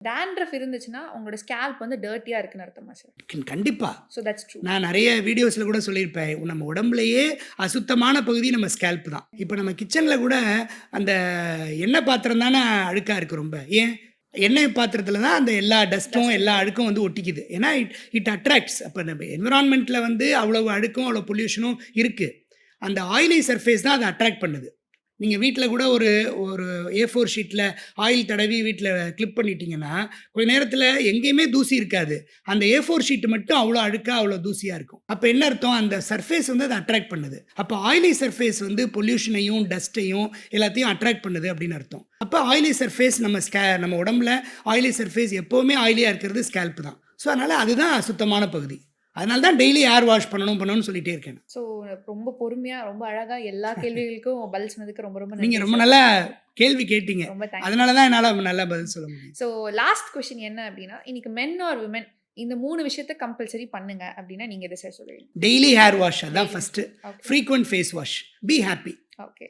Dandruff இருந்துச்சுன்னா, உங்களோட scalp வந்து டர்ட்டியா இருக்குன்னு அர்த்தமா சார்? கண்டிப்பா. So that's true. நான் நெறைய வீடியோஸ்ல கூட சொல்லியிருப்பேன். நம்ம உடம்புலயே அசுத்தமான பகுதி நம்ம ஸ்கேல்ப் தான். இப்ப நம்ம கிச்சன்ல கூட அந்த எண்ணெய் பாத்திரம் தானே அழுக்கா இருக்கு ரொம்ப. ஏன்? எண்ணெய் பாத்திரத்துல தான் அந்த எல்லா டஸ்ட்டும், எல்லா அழுக்கும் வந்து ஒட்டிக்குது. ஏன்னா இட் அட்ராக்ட்ஸ். அப்ப நம்ம என்விரான்மென்ட்ல வந்து அவ்வளவு அழுக்கும், அவ்வளவு பொல்யூஷனும் இருக்கு. அந்த ஆயிலி சர்ஃபேஸ் தான் அத அட்ராக்ட் பண்ணுது. நீங்க வீட்ல கூட ஒரு ஒரு A4 ஷீட்ல ஆயில் தடவி வீட்ல கிளிப் பண்ணிட்டீங்கன்னா, கொஞ்ச நேரத்துல எங்கேயுமே தூசி இருக்காது. அந்த A4 ஷீட் மட்டும் அவ்ளோ அழுக்கா, அவ்ளோ தூசியா இருக்கும். அப்ப என்ன அர்த்தம்? அந்த சர்ஃபேஸ் வந்து அத அட்ராக்ட் பண்ணுது. அப்ப ஆயிலி சர்ஃபேஸ் வந்து பொல்யூஷனையும், டஸ்ட்டையும் எல்லாத்தையும் அட்ராக்ட் பண்ணுது அப்படின்னு அர்த்தம். அப்ப ஆயிலி சர்ஃபேஸ் நம்ம உடம்புல ஆயிலி சர்ஃபேஸ் எப்பவுமே ஆயிலியா இருக்கிறது ஸ்கேல்ப் தான். ஸோ அதனால அதுதான் அசுத்தமான பகுதி. அதனால தான் டெய்லி ஏர் வாஷ் பண்ணணும்னு சொல்லிட்டே இருக்கேன். ஸோ ரொம்ப பொறுமையா, ரொம்ப அழகா எல்லா கேள்விகளுக்கும் பதில் சொன்னதுக்கு ரொம்ப ரொம்ப நீங்க நன்றி ரொம்ப சார். நல்லா கேள்வி கேட்டீங்க. ரொம்ப தேங்க்ஸ். அதனால தான் என்னால நல்லா பதில் சொல்ல முடியும். ஸோ லாஸ்ட் கொஸ்டின் என்ன அப்படின்னா, இன்னைக்கு மென் ஆர் விமென் இந்த 3 விஷயத்த கம்பல்சரி பண்ணுங்க அப்படின்னா நீங்க எத சார் சொல்லுவீங்க? டெய்லி ஹேர் வாஷ் அதான் first. Okay. Frequent face wash. Be happy. Okay.